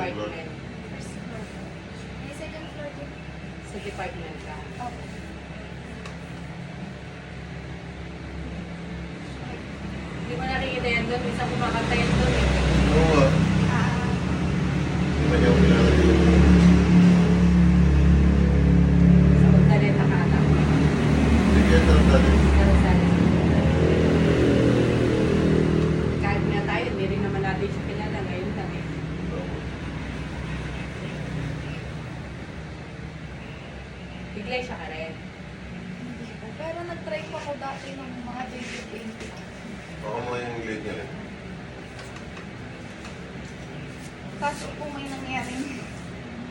floor. department? First floor. May second floor din. Sa department ka? Opo. Hindi mo nakikita yan doon. Minsan kumakanta yan doon eh. Oo nga. Ah, Hindi ba niya ako kilala dito? Sa Magdalena ka ata. Hindi kaya tarap natin. Pero sana. Kahit nga tayo, hindi rin naman natin siya kilala. Ngayon lang eh. Oo. Iglesia ka rin. hindi po. Pero nag-try pa ko dati ng mga 2020. Baka mo yung late niya rin. Kaso po may nangyaring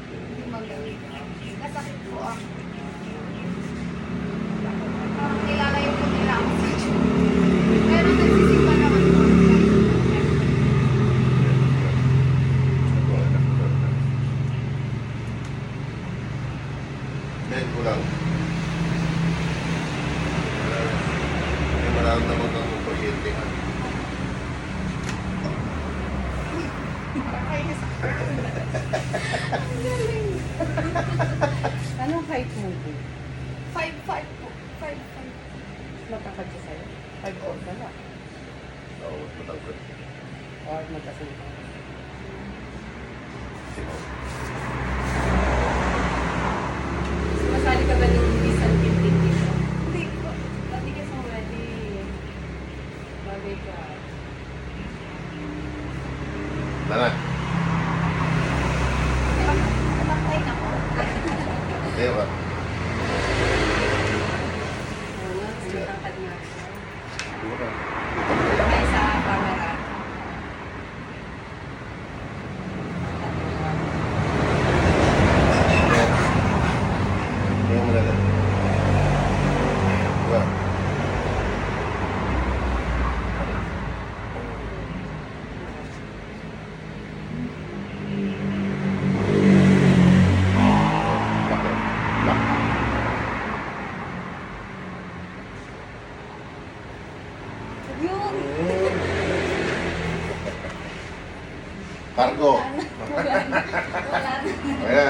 hindi magaling. Nasakit po ako. Parang nilalayo po nila ako sa Diyos. Pero nagsisimba naman po. Late ko lang. May mararamdaman kang kuryente ka. Parang kayo sa Anong height mo po? 5'5" po. 5'5". Matangkad siya sa'yo? 5'4" ka na. Oo, matangkad. Or magkasing ka? Masali ka ba ng Miss Alpintin dito? Hindi po. Dati ka sa ready. Bagay ka. Tara. Namatay na po. Tayo ka. Oo nga, matangkad nga siya. Dito ka. Ay, sa camera. Tayo mo na lang. Diba? Bakit? Bakit? Yun. Cargo. Wala na. Kaya.